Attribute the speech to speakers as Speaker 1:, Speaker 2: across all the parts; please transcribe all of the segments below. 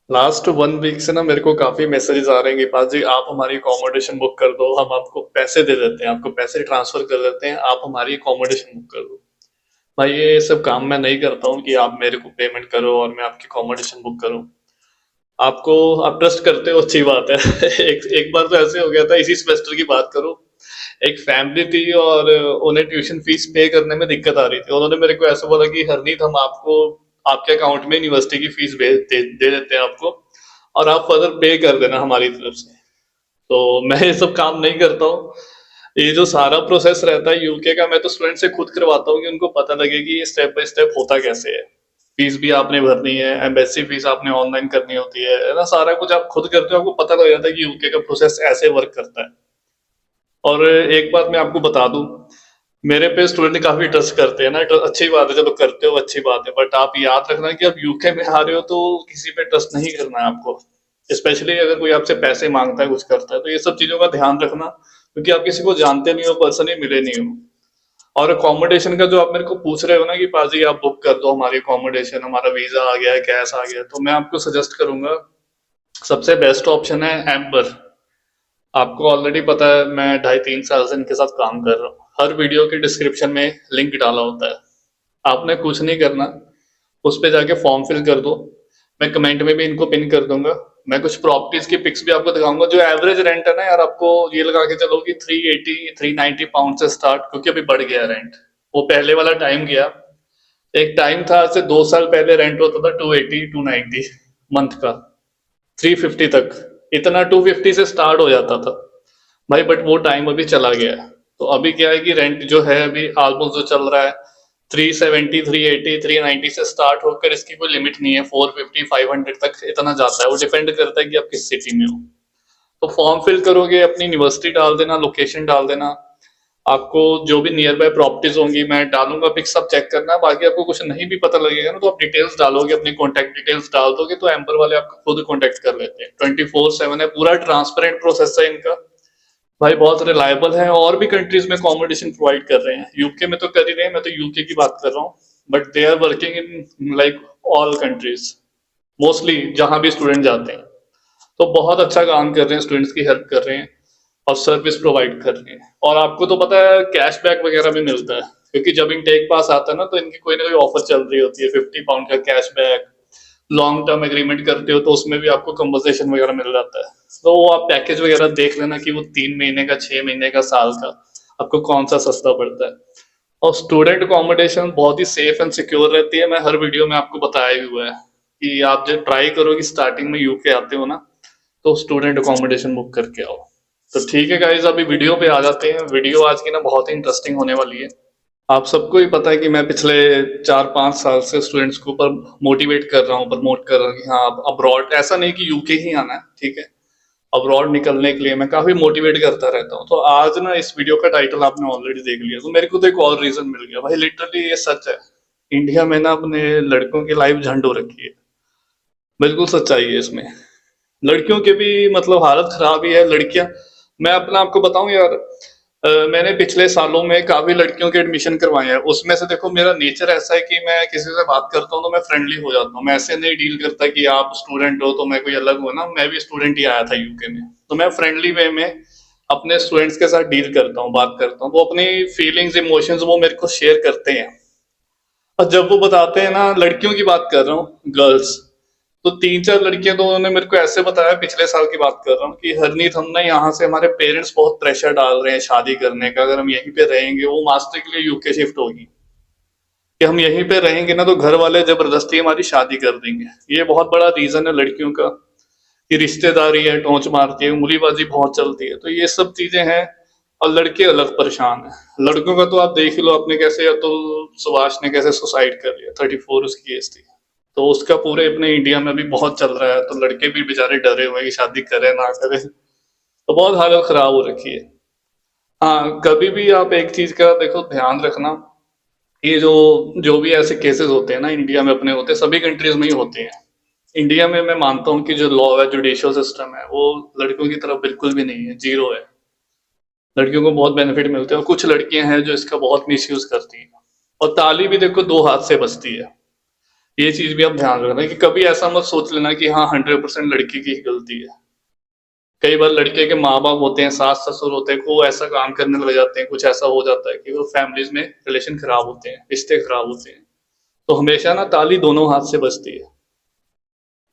Speaker 1: Last 1 week से ना मेरे को काफी मैसेजेस आ रहे हैं कि पास जी आप हमारी अकोमोडेशन बुक कर दो, हम आपको पैसे दे देते हैं, आपको पैसे ट्रांसफर कर देते हैं, आप हमारी अकोमोडेशन बुक कर दो। भाई ये सब काम मैं नहीं करता हूँ कि आप मेरे को पेमेंट करो और मैं आपकी अकोमोडेशन बुक करूँ। आपको आप ट्रस्ट करते हो, अच्छी बात है। एक एक बार तो ऐसे हो गया था, इसी सेमेस्टर की बात करूँ। एक फैमिली थी और उन्हें ट्यूशन फीस पे करने में दिक्कत आ रही थी। उन्होंने मेरे को ऐसे बोला कि हरनीत हम आपको आपके अकाउंट में यूनिवर्सिटी की फीस दे देते हैं आपको, और आप फर्दर पे कर देना हमारी तरफ से। तो मैं ये सब काम नहीं करता हूँ। ये जो सारा प्रोसेस रहता है यूके का, मैं तो स्टूडेंट से खुद करवाता हूँ कि उनको पता लगे कि ये स्टेप बाय स्टेप होता कैसे है। फीस भी आपने भरनी है, एम्बेसी फीस आपने ऑनलाइन करनी होती है ना, सारा कुछ आप खुद करते हो, आपको पता लग जाता है कि यूके का प्रोसेस ऐसे वर्क करता है। और एक बात मैं आपको बता दूं, मेरे पे स्टूडेंट काफी ट्रस्ट करते हैं ना, तो अच्छी बात है, चलो करते हो अच्छी बात है, बट आप याद रखना कि आप यूके में आ रहे हो तो किसी पे ट्रस्ट नहीं करना है आपको। स्पेशली अगर कोई आपसे पैसे मांगता है, कुछ करता है, तो ये सब चीजों का ध्यान रखना, क्योंकि आप किसी को जानते नहीं हो, पर्सनली मिले नहीं हो। और अकोमोडेशन का जो आप मेरे को पूछ रहे हो ना कि पाजी आप बुक कर दो हमारी अकोमोडेशन, हमारा वीजा आ गया है, कैश आ गया है, तो मैं आपको सजेस्ट करूंगा, सबसे बेस्ट ऑप्शन है एम्बर। आपको ऑलरेडी पता है मैं 2.5-3 साल से इनके साथ काम कर रहा हूँ, हर वीडियो के डिस्क्रिप्शन में लिंक डाला होता है। आपने कुछ नहीं करना, उस पे जाके फॉर्म फिल कर दो। मैं कमेंट में भी इनको पिन कर दूंगा। मैं कुछ प्रॉपर्टीज की पिक्स भी आपको दिखाऊंगा। जो एवरेज रेंट है ना यार, आपको ये लगा के चलो कि 380-390 पाउंड से स्टार्ट, क्योंकि अभी बढ़ गया रेंट। वो पहले वाला टाइम गया। एक टाइम था, आज से 2 साल पहले रेंट होता था 280-290 मंथ का, 350 तक, इतना 250 से स्टार्ट हो जाता था भाई। बट वो टाइम अभी चला गया है। तो अभी क्या है कि रेंट जो है अभी ऑलमोस्ट जो चल रहा है, 370, 380, 390 से स्टार्ट होकर इसकी कोई लिमिट नहीं है, 450, 500 तक इतना जाता है। वो डिपेंड करता है कि आप किस सिटी में हो। तो फॉर्म फिल करोगे, अपनी यूनिवर्सिटी डाल देना, लोकेशन डाल देना। आपको जो भी नियर बाय प्रॉपर्टीज होंगी मैं डालूंगा, पिक्स सब चेक करना। बाकी आपको कुछ नहीं भी पता लगेगा ना, तो आप डिटेल्स डालोगे, अपनी कॉन्टेक्ट डिटेल्स डाल दोगे, तो एम्बर वाले आपको खुद कॉन्टेक्ट कर लेते हैं। 24/7 है, पूरा ट्रांसपेरेंट प्रोसेस है इनका। भाई बहुत रिलायबल है, और भी कंट्रीज में अकोमोडेशन प्रोवाइड कर रहे हैं, यूके में तो कर ही रहे हैं, मैं तो यूके की बात कर रहा हूँ। But they are working in like all countries, mostly जहां भी स्टूडेंट जाते हैं। तो बहुत अच्छा काम कर रहे हैं, स्टूडेंट्स की हेल्प कर रहे हैं और सर्विस प्रोवाइड कर रहे हैं। और आपको तो पता है कैशबैक वगैरह भी मिलता है, क्योंकि जब इनटेक पास आता है ना, तो इनकी कोई ना कोई ऑफर चल रही होती है, 50 पाउंड का कैशबैक। लॉन्ग टर्म एग्रीमेंट करते हो तो उसमें भी आपको कंपनसेशन वगैरह मिल जाता है। तो वो आप पैकेज वगैरह देख लेना कि वो 3 महीने का, 6 महीने का, साल का, आपको कौन सा सस्ता पड़ता है। और स्टूडेंट अकोमोडेशन बहुत ही सेफ एंड सिक्योर रहती है, मैं हर वीडियो में आपको बताया भी हुआ है कि आप जब ट्राई करो कि स्टार्टिंग में यूके आते हो ना, तो स्टूडेंट अकोमोडेशन बुक करके आओ। तो ठीक है गाइज, अभी वीडियो पे आ जाते हैं। वीडियो आज की ना बहुत ही इंटरेस्टिंग होने वाली है। आप सबको ही पता है कि मैं पिछले 4-5 साल से स्टूडेंट्स को ऊपर मोटिवेट कर रहा हूँ, प्रमोट कर रहा हूँ कि हाँ आप अब्रॉड, ऐसा नहीं कि यूके ही आना है, ठीक है, अब्रॉड निकलने के लिए मैं काफी मोटिवेट करता रहता हूँ। तो आज ना इस वीडियो का टाइटल आपने ऑलरेडी देख लिया, तो मेरे को तो एक और रीजन मिल गया भाई, लिटरली ये सच है। इंडिया में ना अपने लड़कों की लाइफ झंड हो रखी है, बिल्कुल सच्चाई है इसमें। लड़कियों के भी मतलब हालत खराब ही है। लड़कियां, मैं अपना आपको बताऊं यार, मैंने पिछले सालों में काफी लड़कियों के एडमिशन करवाए हैं। उसमें से देखो, मेरा नेचर ऐसा है कि मैं किसी से बात करता हूँ तो मैं फ्रेंडली हो जाता हूँ। मैं ऐसे नहीं डील करता कि आप स्टूडेंट हो तो मैं कोई अलग हूँ ना, मैं भी स्टूडेंट ही आया था यूके में। तो मैं फ्रेंडली वे में अपने स्टूडेंट्स के साथ डील करता हूँ, बात करता हूँ। वो अपनी फीलिंग्स, इमोशंस वो मेरे को शेयर करते हैं। और जब वो बताते हैं ना, लड़कियों की बात कर रहा हूँ, गर्ल्स, तो 3-4 लड़कियां तो उन्होंने मेरे को ऐसे बताया, पिछले साल की बात कर रहा हूँ, कि हरनीत हम ना यहाँ से, हमारे पेरेंट्स बहुत प्रेशर डाल रहे हैं शादी करने का, अगर हम यहीं पे रहेंगे, वो मास्टर के लिए यूके शिफ्ट होगी, कि हम यहीं पे रहेंगे ना तो घर वाले जबरदस्ती हमारी शादी कर देंगे। ये बहुत बड़ा रीजन है लड़कियों का, कि रिश्तेदारी है, टोंच मारती है, उंगलीबाजी बहुत चलती है, तो ये सब चीजें हैं। और लड़के अलग परेशान है। लड़कों का तो आप देख ही लो, अपने कैसे अतुल सुभाष ने कैसे सुसाइड कर लिया, 34 उसकी एज थी। तो उसका पूरे अपने इंडिया में भी बहुत चल रहा है, तो लड़के भी बेचारे डरे हुए हैं कि शादी करे ना करे। तो बहुत हालत खराब हो रखी है। हाँ, कभी भी आप एक चीज का देखो ध्यान रखना, ये जो जो भी ऐसे केसेस होते हैं ना इंडिया में, अपने होते हैं, सभी कंट्रीज में ही होते हैं। इंडिया में मैं मानता हूँ कि जो लॉ है, जुडिशियल सिस्टम है, वो लड़कियों की तरफ बिल्कुल भी नहीं है, जीरो है। लड़कियों को बहुत बेनिफिट मिलते हैं, और कुछ लड़कियां हैं जो इसका बहुत मिसयूज करती हैं। और ताली भी देखो दो हाथ से बजती है। ये चीज भी आप ध्यान रखना कि कभी ऐसा मत सोच लेना कि हाँ 100% लड़की की ही गलती है। कई बार लड़के के माँ बाप होते हैं, सास ससुर होते हैं, वो ऐसा काम करने लग जाते हैं, कुछ ऐसा हो जाता है कि वो फैमिलीज में रिलेशन खराब होते हैं, रिश्ते खराब होते हैं। तो हमेशा ना ताली दोनों हाथ से बजती है।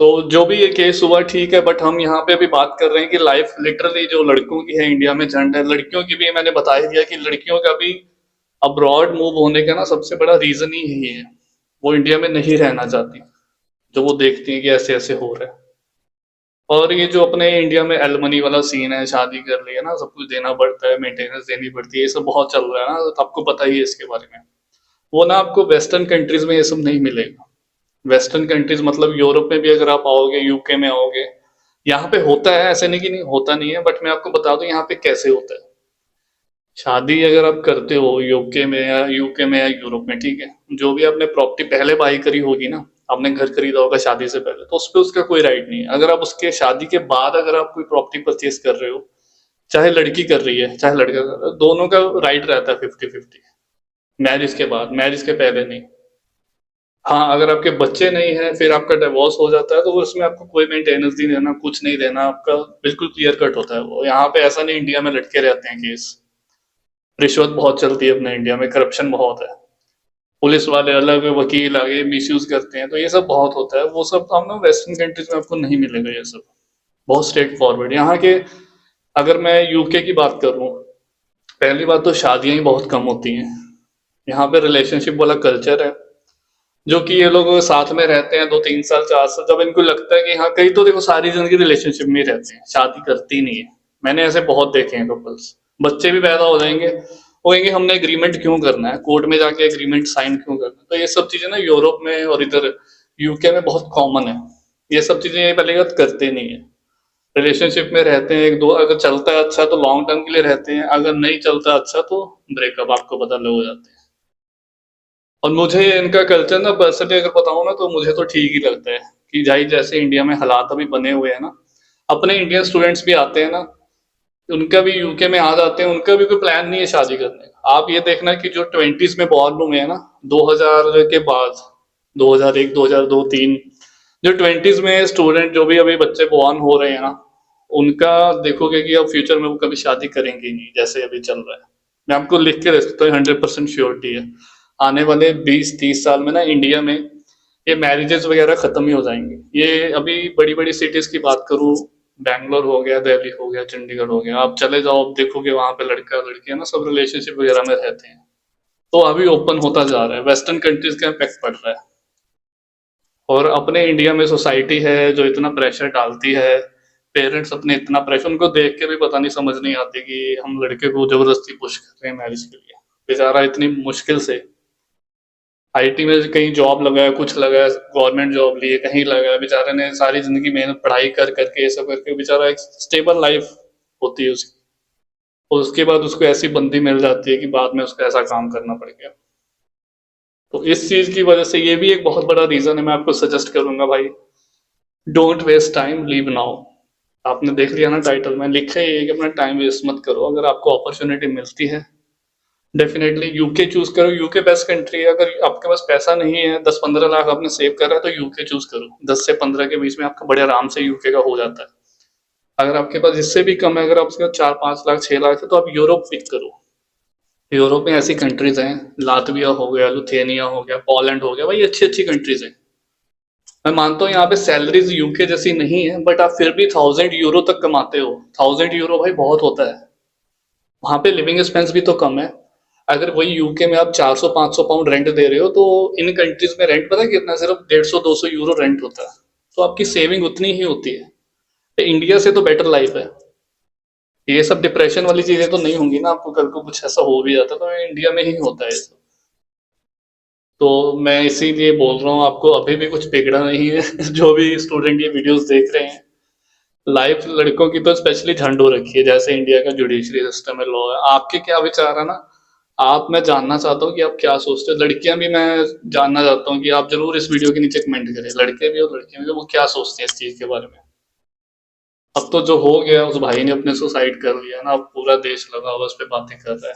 Speaker 1: तो जो भी ये केस हुआ ठीक है, बट हम यहाँ पे अभी बात कर रहे हैं कि लाइफ लिटरली जो लड़कों की है इंडिया में झंड है, लड़कियों की भी मैंने बता ही दिया कि लड़कियों का भी अब्रॉड मूव होने का ना सबसे बड़ा रीजन ही यही है। वो इंडिया में नहीं रहना चाहती, जो वो देखती हैं कि ऐसे ऐसे हो रहा है। और ये जो अपने इंडिया में एलमनी वाला सीन है, शादी कर ली है ना, सब कुछ देना पड़ता है, मेंटेनेंस देनी पड़ती है, ये सब बहुत चल रहा है ना, तो आपको पता ही है इसके बारे में। वो ना आपको वेस्टर्न कंट्रीज में ये सब नहीं मिलेगा। वेस्टर्न कंट्रीज मतलब यूरोप में भी अगर आप आओगे, यूके में आओगे, यहाँ पे होता है, ऐसे नहीं कि नहीं होता नहीं है, बट मैं आपको बता दूं यहाँ पे कैसे होता है। शादी अगर आप करते हो यूके में या यूरोप में, ठीक है, जो भी आपने प्रॉपर्टी पहले बाई करी होगी ना, आपने घर खरीदा होगा शादी से पहले, तो उस पे उसका कोई राइट नहीं है। अगर आप उसके शादी के बाद अगर आप कोई प्रॉपर्टी परचेज कर रहे हो, चाहे लड़की कर रही है चाहे लड़का कर रहा है, दोनों का राइट रहता है 50-50। मैरिज के बाद, मैरिज के पहले नहीं। हाँ, अगर आपके बच्चे नहीं है, फिर आपका डिवोर्स हो जाता है, तो उसमें आपको कोई मेंटेनेंस नहीं देना, कुछ नहीं देना, आपका बिल्कुल क्लियर कट होता है वो। यहाँ पे ऐसा नहीं, इंडिया में लटके रहते हैं केस। रिश्वत बहुत चलती है अपने इंडिया में, करप्शन बहुत है, पुलिस वाले अलग, वकील आगे मिसयूज करते हैं, तो ये सब बहुत होता है। वो सब हम ना वेस्टर्न कंट्रीज में आपको नहीं मिलेगा ये सब। बहुत स्ट्रेट फॉरवर्ड यहाँ के। अगर मैं यूके की बात करूँ, पहली बात तो शादियां ही बहुत कम होती हैं। यहाँ पे रिलेशनशिप वाला कल्चर है, जो कि ये लोग साथ में रहते हैं 2-3 साल 4 साल, जब इनको लगता है कि हाँ, कई तो देखो सारी जिंदगी रिलेशनशिप में ही रहते हैं, शादी करती ही नहीं है। मैंने ऐसे बहुत देखे हैं कपल्स, बच्चे भी पैदा हो जाएंगे, वो कहेंगे हमने एग्रीमेंट क्यों करना है, कोर्ट में जाके एग्रीमेंट साइन क्यों करना है। तो ये सब चीजें ना यूरोप में और इधर यूके में बहुत कॉमन है। ये सब चीजें ये पहले बात करते नहीं है। रिलेशनशिप में रहते हैं एक दो, अगर चलता है अच्छा तो लॉन्ग टर्म के लिए रहते हैं, अगर नहीं चलता अच्छा तो ब्रेकअप, आपको पता लग हो जाते हैं। और मुझे इनका कल्चर ना पर्सनली अगर बताऊं ना, तो मुझे तो ठीक ही लगता है कि भाई जैसे इंडिया में हालात अभी बने हुए हैं ना, अपने इंडियन स्टूडेंट्स भी आते हैं ना, उनका भी यूके में आ जाते हैं, उनका भी कोई प्लान नहीं है शादी करने का। आप ये देखना कि जो 20s में बॉर्न हुए हैं ना, 2000 के बाद, 2001 2002 3, जो 20s में स्टूडेंट जो भी अभी बच्चे बॉर्न हो रहे हैं ना, उनका देखोगे कि अब फ्यूचर में वो कभी शादी करेंगे ही नहीं, जैसे अभी चल रहा है। मैं आपको लिख के दे सकता हूँ, 100% श्योरिटी है। आने वाले 20-30 साल में ना इंडिया में ये मैरिजेस वगैरह खत्म ही हो जाएंगे। ये अभी बड़ी बड़ी सिटीज की बात करूँ, बैंगलोर हो गया, दिल्ली हो गया, चंडीगढ़ हो गया, आप चले जाओ, आप देखोगे वहां पे लड़का लड़कियां ना सब रिलेशनशिप वगैरह में रहते हैं। तो अभी ओपन होता जा रहा है, वेस्टर्न कंट्रीज का इम्पैक्ट पड़ रहा है। और अपने इंडिया में सोसाइटी है जो इतना प्रेशर डालती है, पेरेंट्स अपने इतना प्रेशर, उनको देख के भी पता नहीं, समझ नहीं आती कि हम लड़के को जबरदस्ती पुश कर रहे हैं मैरिज के लिए। बेचारा इतनी मुश्किल से आईटी में कहीं जॉब लगा है, कुछ लगा है, गवर्नमेंट जॉब ली है, कहीं लगा है, बेचारे ने सारी जिंदगी मेहनत पढ़ाई कर करके ये सब करके बेचारा एक स्टेबल लाइफ होती है उसकी, और उसके बाद उसको ऐसी बंदी मिल जाती है कि बाद में उसको ऐसा काम करना पड़ गया। तो इस चीज की वजह से ये भी एक बहुत बड़ा रीजन है। मैं आपको सजेस्ट करूंगा भाई, don't waste time, leave now. आपने देख लिया ना टाइटल में लिखा ही है कि अपना टाइम वेस्ट मत करो। अगर आपको अपॉर्चुनिटी मिलती है, डेफिनेटली यूके चूज करो। यूके बेस्ट कंट्री है। अगर आपके पास पैसा नहीं है, 10-15 लाख आपने सेव करा है, तो यूके चूज करो। 10 से 15 के बीच में आपका बड़े आराम से यूके का हो जाता है। अगर आपके पास इससे भी कम है, अगर आपके पास 4-5 लाख 6 लाख है, तो आप यूरोप पिक करो। यूरोप में ऐसी कंट्रीज हैं, लातविया हो गया, लुथेनिया हो गया, पोलैंड हो गया, भाई अच्छी अच्छी कंट्रीज हैं। मैं मानता हूँ यहाँ पे सैलरीज यूके जैसी नहीं है, बट आप फिर भी 1000 यूरो तक कमाते हो। 1000 यूरो भाई बहुत होता है। वहां पे लिविंग एक्सपेंस भी तो कम है। अगर वही यूके में आप 400-500 पाउंड रेंट दे रहे हो, तो इन कंट्रीज में रेंट पता है कितना, सिर्फ 150-200 यूरो रेंट होता है। तो आपकी सेविंग उतनी ही होती है। तो इंडिया से तो बेटर लाइफ है। ये सब डिप्रेशन वाली चीजें तो नहीं होंगी ना आपको, कल को कुछ ऐसा हो भी जाता तो इंडिया में ही होता है ये सब। तो मैं इसीलिए बोल रहा हूँ आपको, अभी भी कुछ बिगड़ा नहीं है। जो भी स्टूडेंट ये वीडियोस देख रहे हैं, लाइफ लड़कों की तो स्पेशली झंड हो रखी है, जैसे इंडिया का जुडिशरी सिस्टम है, लॉ है। आपके क्या विचार है ना, आप, मैं जानना चाहता हूँ कि आप क्या सोचते हो। लड़कियां भी मैं जानना चाहता हूँ कि आप जरूर इस वीडियो के नीचे कमेंट करें, लड़के भी और लड़कियां भी, वो क्या सोचते हैं इस चीज के बारे में। अब तो जो हो गया, उस भाई ने अपने सुसाइड कर लिया ना, अब पूरा देश लगा हुआ उस पर बातें कर रहा है।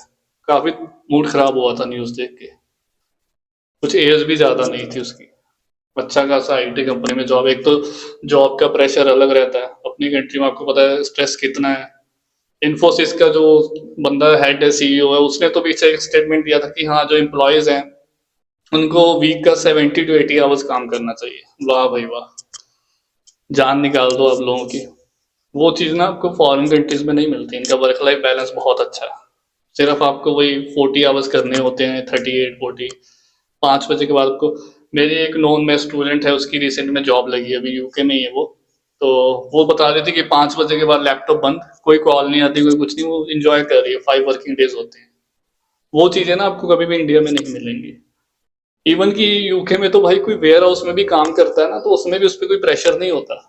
Speaker 1: काफी मूड खराब हुआ था न्यूज देख के। कुछ एज भी ज्यादा नहीं थी उसकी। अच्छा खासा आईटी कंपनी में जॉब। एक तो जॉब का प्रेशर अलग रहता है, अपनी कंट्री में आपको पता है स्ट्रेस कितना है। इन्फोसिस का जो बंदा हेड है, सीईओ है, उसने तो पीछे एक स्टेटमेंट दिया था कि हाँ जो एम्प्लॉयज हैं उनको वीक का 70 to 80 आवर्स काम करना चाहिए। वाह भाई वाह, जान निकाल दो आप लोगों की। वो चीज़ ना आपको फॉरेन कंट्रीज में नहीं मिलती, इनका वर्क लाइफ बैलेंस बहुत अच्छा है। सिर्फ आपको वही 40 आवर्स करने होते हैं, 38 40। 5 बजे के बाद आपको, मेरी एक नॉन में स्टूडेंट है, उसकी रिसेंट में जॉब लगी है, अभी यूके में ही है वो। तो वो बता रही थी कि 5 बजे के बाद लैपटॉप बंद, कोई कॉल नहीं आती, कोई कुछ नहीं, वो इंजॉय कर रही है, 5 वर्किंग डेज होते हैं। वो चीज़ें ना आपको कभी भी इंडिया में नहीं मिलेंगी। इवन कि यूके में तो भाई कोई वेयर हाउस में भी काम करता है ना, तो उसमें भी उस पर कोई प्रेशर नहीं होता।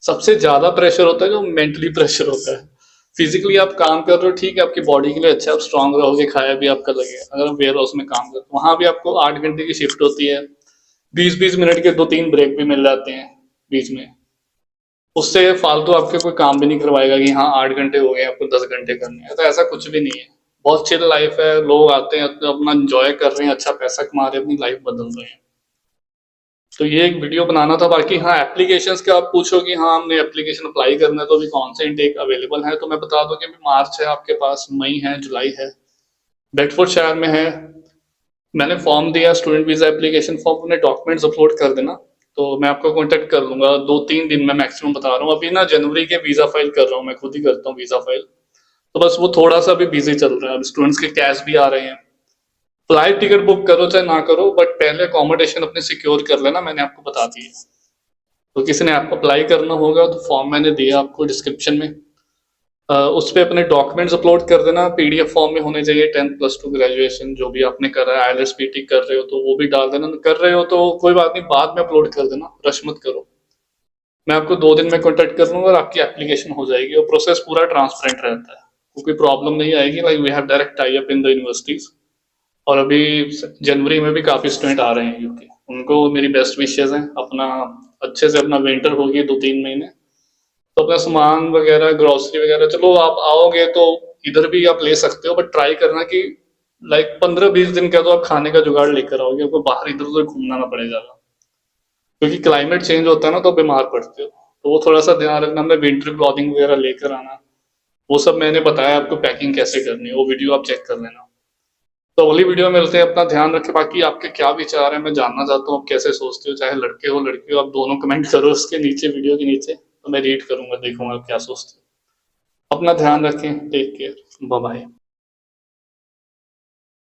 Speaker 1: सबसे ज्यादा प्रेशर होता है जो मेंटली प्रेशर होता है। फिजिकली आप काम कर रहे हो, ठीक है, आपकी बॉडी के लिए अच्छा है, आप स्ट्रांग रहोगे, खाया भी आपका लगेगा। अगर आप वेयर हाउस में काम करते हो, वहां भी आपको 8 घंटे की शिफ्ट होती है, 20-20 मिनट के 2-3 ब्रेक भी मिल जाते हैं बीच में। उससे फालतू आपके कोई काम भी नहीं करवाएगा कि हाँ 8 घंटे हो गए आपको 10 घंटे करने हैं, तो ऐसा कुछ भी नहीं है। बहुत चिल लाइफ है, लोग आते हैं अपना इंजॉय कर रहे हैं, अच्छा पैसा कमा रहे हैं, अपनी लाइफ बदल रहे हैं। तो ये एक वीडियो बनाना था। बाकी हाँ, एप्लीकेशंस का आप पूछो कि हाँ हमने एप्लीकेशन अप्लाई करना है तो अभी कौन से इनटेक अवेलेबल है, तो मैं बता दूं कि अभी मार्च है आपके पास, मई है, जुलाई है। बेडफोर्डशायर में है। मैंने फॉर्म दिया, स्टूडेंट वीजा एप्लीकेशन फॉर्म, अपने डॉक्यूमेंट्स अपलोड कर देना। तो मैं आपको कांटेक्ट कर लूंगा 2-3 दिन में मैक्सिमम, बता रहा हूँ। अभी ना जनवरी के वीजा फाइल कर रहा हूँ, मैं खुद ही करता हूँ वीजा फाइल। तो बस वो थोड़ा सा भी बिजी चल रहा है, अब स्टूडेंट्स के कैश भी आ रहे हैं। फ्लाइट टिकट बुक करो चाहे ना करो, बट पहले अकोमोडेशन अपने सिक्योर कर लेना, मैंने आपको बता दिया। तो किसी ने आपको अप्लाई करना होगा तो फॉर्म मैंने दिया आपको डिस्क्रिप्शन में। उस पे अपने डॉक्यूमेंट्स अपलोड कर देना, पीडीएफ फॉर्म में होने चाहिए, 10+2 ग्रेजुएशन जो भी आपने करा है, आईएलटीएस पीटी कर रहे हो तो वो भी डाल देना, कर रहे हो तो कोई बात नहीं, बाद में अपलोड कर देना, रश मत करो। मैं आपको 2 दिन में कॉन्टेक्ट कर लूंगा और आपकी एप्लीकेशन हो जाएगी, और प्रोसेस पूरा ट्रांसपेरेंट रहता है, कोई प्रॉब्लम नहीं आएगी। Like we have direct tie up in the universities. और अभी जनवरी में भी काफी स्टूडेंट आ रहे हैं यूके, उनको मेरी बेस्ट विशेज हैं। अपना अच्छे से अपना विंटर होगी 2-3 महीने, तो अपना सामान वगैरह, ग्रोसरी वगैरह, चलो आप आओगे तो इधर भी आप ले सकते हो, बट ट्राई करना कि लाइक 15-20 दिन का तो आप खाने का जुगाड़ लेकर आओगे, आपको बाहर इधर उधर घूमना ना पड़े ज्यादा, क्योंकि क्लाइमेट चेंज होता है ना तो बीमार पड़ते हो। तो वो थोड़ा सा ध्यान रखना, मैं विंटर क्लॉथिंग वगैरह लेकर आना। वो सब मैंने बताया आपको पैकिंग कैसे करनी है, वो वीडियो आप चेक कर लेना। तो अगली वीडियो में मिलते हैं, अपना ध्यान रखें। बाकी आपके क्या विचार है मैं जानना चाहता हूँ, आप कैसे सोचते हो, चाहे लड़के हो लड़की हो, आप दोनों कमेंट करो उसके नीचे, वीडियो के नीचे, तो मैं रीड करूंगा, देखूंगा आप क्या सोचते हो। अपना ध्यान रखें, टेक केयर, बाय बाय।